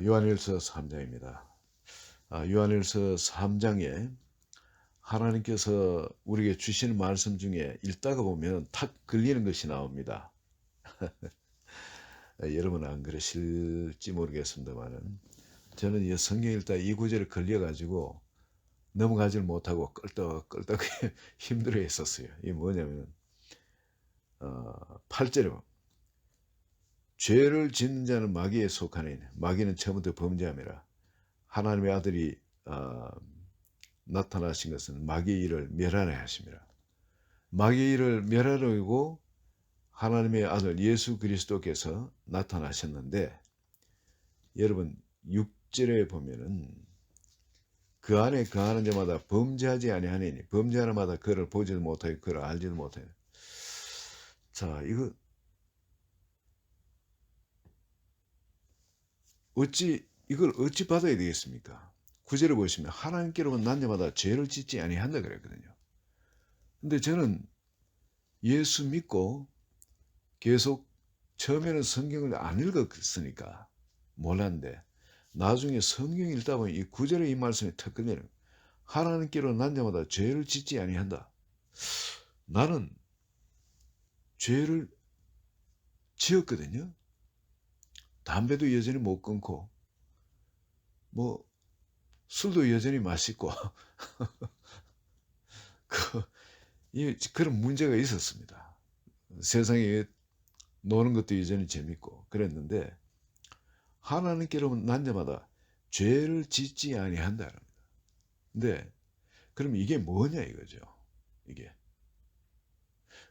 요한일서 3장입니다. 요한일서 3장에 하나님께서 우리에게 주시는 말씀 중에 읽다가 보면 탁 걸리는 것이 나옵니다. 여러분 안 그러실지 모르겠습니다만은 저는 이 성경 읽다 이 구절에 걸려가지고 넘어가지를 못하고 껄떡껄떡 힘들어 했었어요. 이게 뭐냐면 8절에 죄를 짓는 자는 마귀에 속하니 마귀는 처음부터 범죄함이라. 하나님의 아들이 나타나신 것은 마귀의 일을 멸하려 하심이라. 마귀의 일을 멸하려고 하나님의 아들 예수 그리스도께서 나타나셨는데, 여러분 6절에 보면은 그 안에 거하는 자마다 범죄하지 아니하니 범죄하는 마다 그를 보지도 못하고 그를 알지도 못하니. 자, 이걸 어찌 받아야 되겠습니까? 9절에 보시면 하나님께로는 난 자마다 죄를 짓지 아니한다 그랬거든요. 근데 저는 예수 믿고 계속 처음에는 성경을 안 읽었으니까 몰랐는데 나중에 성경 읽다 보니 이 9절에 이 말씀이 턱 걸리는, 하나님께로 난 자마다 죄를 짓지 아니한다. 나는 죄를 지었거든요. 담배도 여전히 못 끊고 뭐 술도 여전히 마시고 그런 문제가 있었습니다. 세상에 노는 것도 여전히 재밌고 그랬는데 하나님께로는 난 자마다 죄를 짓지 아니한다. 근데 그럼 이게 뭐냐 이거죠. 이게.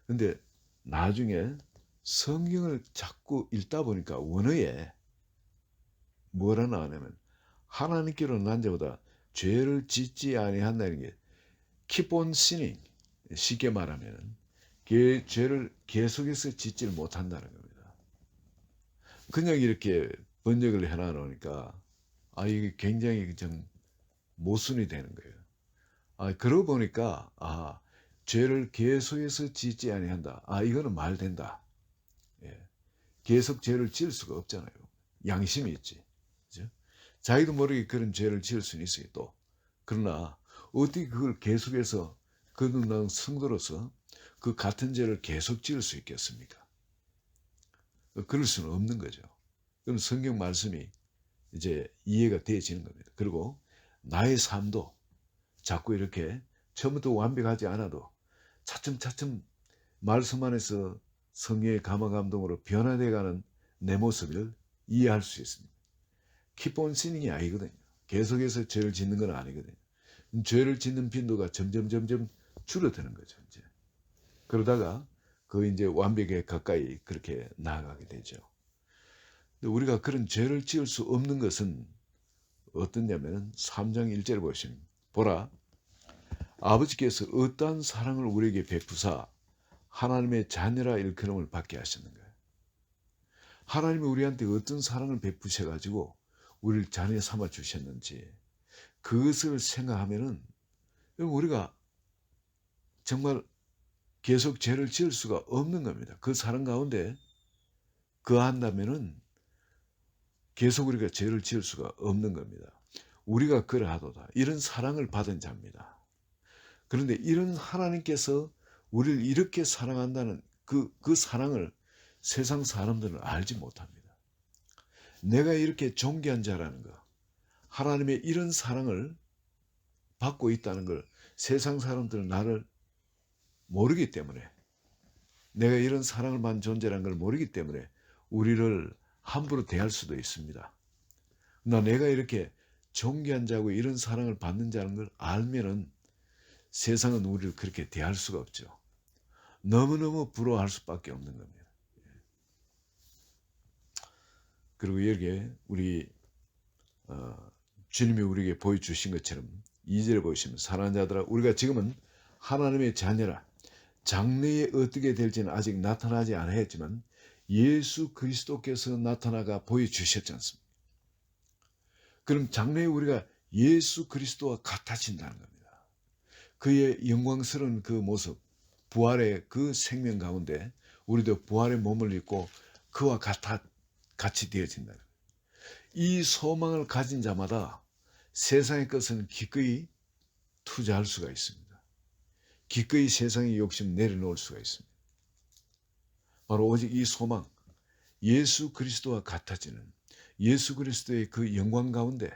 근데 나중에 성경을 자꾸 읽다 보니까 원어에 뭐라 나오냐면 하나님께로는 난 자마다 죄를 짓지 아니한다는 게 keep on sinning. 쉽게 말하면 죄를 계속해서 짓지를 못한다는 겁니다. 그냥 이렇게 번역을 해놔 놓으니까 이게 굉장히 좀 모순이 되는 거예요. 그러고 보니까 죄를 계속해서 짓지 아니한다. 이거는 말된다. 예. 계속 죄를 지을 수가 없잖아요. 양심이 있지. 그죠? 자기도 모르게 그런 죄를 지을 수는 있어요. 또 그러나 어떻게 그걸 계속해서 거듭난 성도로서 그 같은 죄를 계속 지을 수 있겠습니까? 그럴 수는 없는 거죠. 그럼 성경 말씀이 이제 이해가 되어지는 겁니다. 그리고 나의 삶도 자꾸 이렇게 처음부터 완벽하지 않아도 차츰차츰 말씀 안에서 성령의 감화 감동으로 변화되어가는 내 모습을 이해할 수 있습니다. keep on sinning이 아니거든요. 계속해서 죄를 짓는 건 아니거든요. 죄를 짓는 빈도가 점점 줄어드는 거죠. 이제 그러다가 이제 완벽에 가까이 그렇게 나아가게 되죠. 근데 우리가 그런 죄를 지을 수 없는 것은 어떠냐면 3장 1절을 보시면 보라 아버지께서 어떠한 사랑을 우리에게 베푸사 하나님의 자녀라 일컬음을 받게 하셨는 거예요. 하나님이 우리한테 어떤 사랑을 베푸셔가지고 우리를 자녀 삼아 주셨는지 그것을 생각하면은 우리가 정말 계속 죄를 지을 수가 없는 겁니다. 그 사랑 가운데 거한다면은 계속 우리가 죄를 지을 수가 없는 겁니다. 우리가 그러하도다. 이런 사랑을 받은 자입니다. 그런데 이런 하나님께서 우리를 이렇게 사랑한다는 그 사랑을 세상 사람들은 알지 못합니다. 내가 이렇게 존귀한 자라는 거, 하나님의 이런 사랑을 받고 있다는 걸 세상 사람들은 나를 모르기 때문에, 내가 이런 사랑을 받은 존재라는 걸 모르기 때문에 우리를 함부로 대할 수도 있습니다. 내가 이렇게 존귀한 자고 이런 사랑을 받는 자라는 걸 알면은 세상은 우리를 그렇게 대할 수가 없죠. 너무너무 부러워할 수밖에 없는 겁니다. 그리고 여기에 우리 주님이 우리에게 보여주신 것처럼 2절에 보시면 사랑하는 자들아 우리가 지금은 하나님의 자녀라. 장래에 어떻게 될지는 아직 나타나지 않았지만 예수 그리스도께서 나타나가 보여주셨지 않습니까? 그럼 장래에 우리가 예수 그리스도와 같아진다는 겁니다. 그의 영광스러운 그 모습, 부활의 그 생명 가운데 우리도 부활의 몸을 입고 그와 같이 되어진다는 거예요. 이 소망을 가진 자마다 세상의 것은 기꺼이 투자할 수가 있습니다. 기꺼이 세상의 욕심 내려놓을 수가 있습니다. 바로 오직 이 소망, 예수 그리스도와 같아지는 예수 그리스도의 그 영광 가운데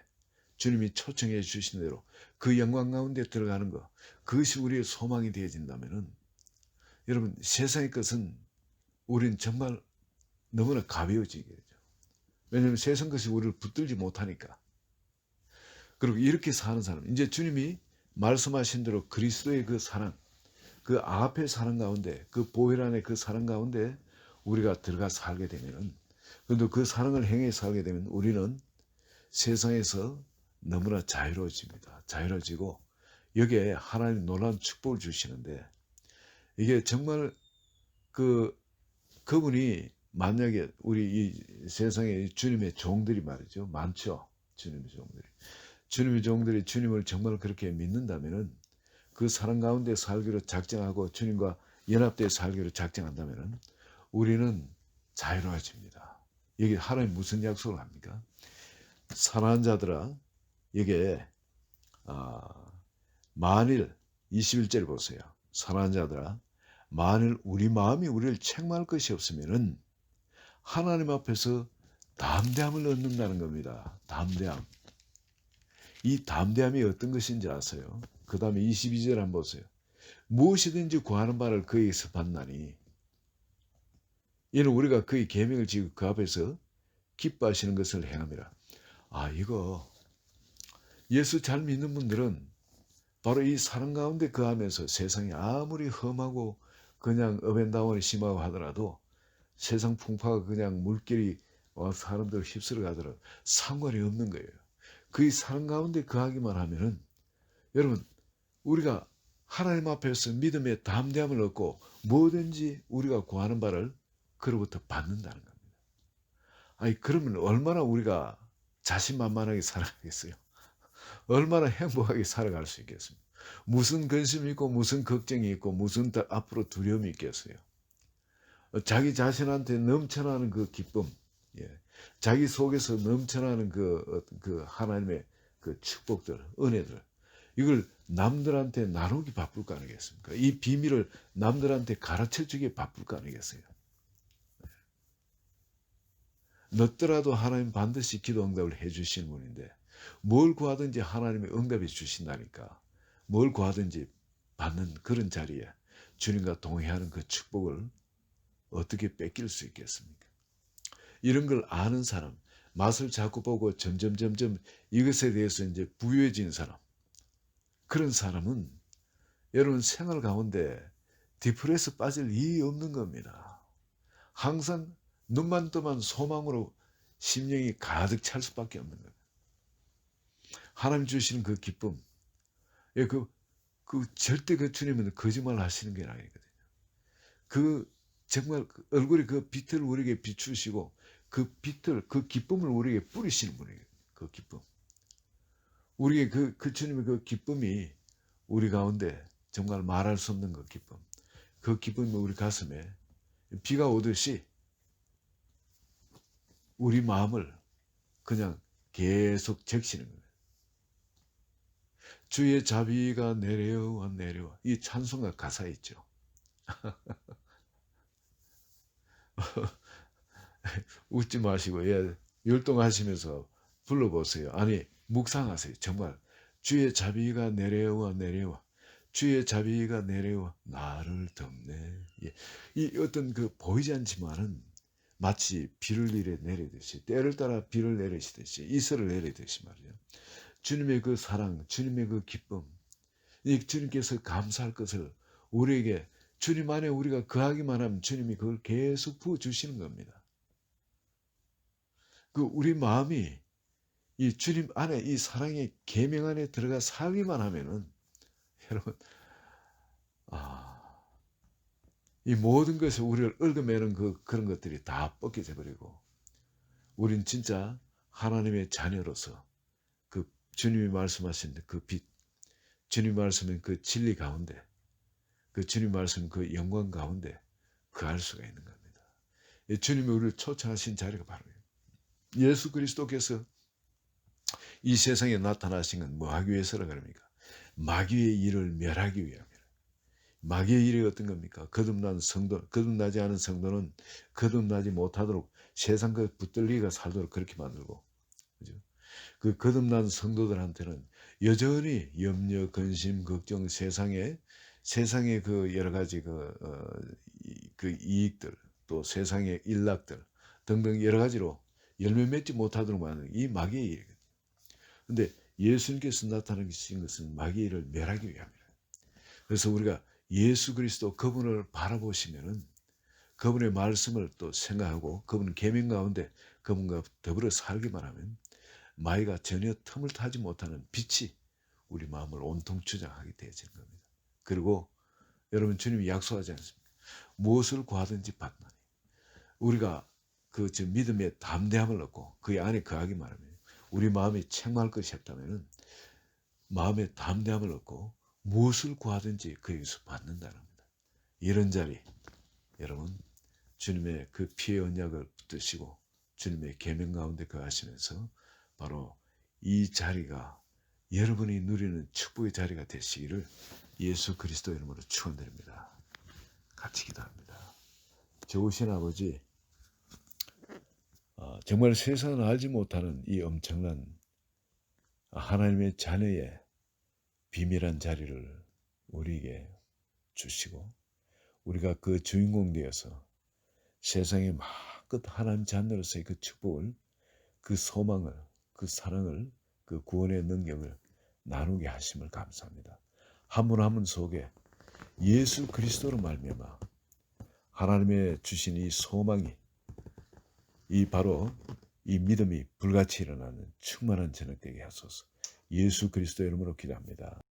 주님이 초청해 주신 대로 그 영광 가운데 들어가는 것, 그것이 우리의 소망이 되어진다면은 여러분, 세상의 것은 우리는 정말 너무나 가벼워지게 되죠. 왜냐하면 세상 것이 우리를 붙들지 못하니까. 그리고 이렇게 사는 사람, 이제 주님이 말씀하신 대로 그리스도의 그 사랑, 그 앞의 사랑 가운데, 그 보혈 안에 그 사랑 가운데 우리가 들어가 살게 되면은, 그런데 그 사랑을 행해 살게 되면 우리는 세상에서 너무나 자유로워집니다. 자유로워지고 여기에 하나님 놀라운 축복을 주시는데, 이게 정말 그분이 만약에 우리 이 세상에 주님의 종들이 말이죠. 많죠. 주님의 종들이. 주님의 종들이 주님을 정말 그렇게 믿는다면은 그 사랑 가운데 살기로 작정하고 주님과 연합되어 살기로 작정한다면은 우리는 자유로워집니다. 여기 하나님 무슨 약속을 합니까? 사랑하는 자들아, 이게 만일 21절 보세요. 사랑하는 자들아, 만일 우리 마음이 우리를 책망할 것이 없으면은 하나님 앞에서 담대함을 얻는다는 겁니다. 담대함. 이 담대함이 어떤 것인지 아세요? 그 다음에 22절 한번 보세요. 무엇이든지 구하는 바를 그에게서 받나니, 이는 우리가 그의 계명을 지키고 그 앞에서 기뻐하시는 것을 행함이라. 이거 예수 잘 믿는 분들은 바로 이 사랑 가운데 거하면서 세상이 아무리 험하고 그냥 업앤다운이 심하고 하더라도, 세상 풍파가 그냥 물결이 사람들을 휩쓸어 가더라도 상관이 없는 거예요. 그 사랑 가운데 거하기만 하면은 여러분, 우리가 하나님 앞에서 믿음의 담대함을 얻고 뭐든지 우리가 구하는 바를 그로부터 받는다는 겁니다. 그러면 얼마나 우리가 자신만만하게 살아가겠어요? 얼마나 행복하게 살아갈 수 있겠습니까? 무슨 근심이 있고 무슨 걱정이 있고 무슨 앞으로 두려움이 있겠어요? 자기 자신한테 넘쳐나는 그 기쁨, 자기 속에서 넘쳐나는 그 하나님의 그 축복들, 은혜들, 이걸 남들한테 나누기 바쁠 거 아니겠습니까? 이 비밀을 남들한테 가르쳐 주기 바쁠 거 아니겠어요? 늦더라도 하나님 반드시 기도 응답을 해 주시는 분인데, 뭘 구하든지 하나님이 응답해 주신다니까, 뭘 구하든지 받는 그런 자리에 주님과 동행하는 그 축복을 어떻게 뺏길 수 있겠습니까? 이런 걸 아는 사람, 맛을 자꾸 보고 점점 이것에 대해서 이제 부유해진 사람, 그런 사람은 여러분 생활 가운데 디프레스 빠질 일이 없는 겁니다. 항상 눈만 뜨면 소망으로 심령이 가득 찰 수밖에 없는 거예요. 하나님 주시는 그 기쁨, 절대 그 주님은 거짓말 하시는 게 아니거든요. 정말 얼굴에 그 빛을 우리에게 비추시고 그 빛을, 그 기쁨을 우리에게 뿌리시는 분이에요. 그 기쁨. 우리에게 그 주님의 그 기쁨이 우리 가운데 정말 말할 수 없는 그 기쁨. 그 기쁨이 우리 가슴에 비가 오듯이 우리 마음을 그냥 계속 적시는 거예요. 주의 자비가 내려와 내려와. 이 찬송가 가사에 있죠. 웃지 마시고 율동하시면서 불러보세요. 아니 묵상하세요. 정말 주의 자비가 내려와 내려와, 주의 자비가 내려와 나를 덮네. 이 어떤 그 보이지 않지만은 마치 비를 내리듯이, 때를 따라 비를 내리시듯이, 이슬을 내리듯이 말이에요. 주님의 그 사랑, 주님의 그 기쁨, 이 주님께서 감사할 것을 우리에게, 주님 안에 우리가 거하기만 하면 주님이 그걸 계속 부어주시는 겁니다. 우리 마음이 이 주님 안에, 이 사랑의 계명 안에 들어가 살기만 하면은 여러분, 이 모든 것을 우리를 얽어매는 그런 것들이 다 벗겨져 버리고, 우린 진짜 하나님의 자녀로서 그 주님이 말씀하신 그 빛, 주님이 말씀한 그 진리 가운데, 그 주님 말씀 그 영광 가운데 거할 수가 있는 겁니다. 주님이 우리를 초청하신 자리가 바로 예수 그리스도께서 이 세상에 나타나신 건 뭐 하기 위해서라 그럽니까? 마귀의 일을 멸하기 위함이라. 마귀의 일이 어떤 겁니까? 거듭나지 않은 성도는 거듭나지 못하도록 세상 그 붙들리가 살도록 그렇게 만들고, 그죠? 그 거듭난 성도들한테는 여전히 염려, 근심, 걱정, 세상의 그 여러 가지 그 이익들, 또 세상의 일락들 등등 여러 가지로 열매 맺지 못하도록 만드는 이 마귀의 일이거든요. 근데 예수님께서 나타나신 것은 마귀의 일을 멸하기 위함이라. 그래서 우리가 예수 그리스도 그분을 바라보시면은 그분의 말씀을 또 생각하고 그분 계명 가운데 그분과 더불어 살기만 하면 마귀가 전혀 틈을 타지 못하는 빛이 우리 마음을 온통 주장하게 되어지는 겁니다. 그리고 여러분, 주님이 약속하지 않습니까? 무엇을 구하든지 받나니. 우리가 그 믿음의 담대함을 얻고 그 안에 거하기만 하면, 우리 마음이 책망할 것이 없다면 마음의 담대함을 얻고 무엇을 구하든지 그에게서 받는다는 겁니다. 이런 자리, 여러분, 주님의 그 피의 언약을 붙드시고 주님의 계명 가운데 거하시면서 바로 이 자리가 여러분이 누리는 축복의 자리가 되시기를 예수 그리스도 이름으로 축원드립니다. 같이 기도합니다. 좋으신 아버지, 정말 세상은 알지 못하는 이 엄청난 하나님의 자녀의 비밀한 자리를 우리에게 주시고 우리가 그 주인공 되어서 세상에 마음껏 하나님 자녀로서의 그 축복을, 그 소망을, 그 사랑을, 그 구원의 능력을 나누게 하심을 감사합니다. 한 분 한 분 속에 예수 그리스도로 말미암아 하나님의 주신 이 소망이, 이 바로 이 믿음이 불같이 일어나는 충만한 저녁 되게 하소서. 예수 그리스도 이름으로 기도합니다.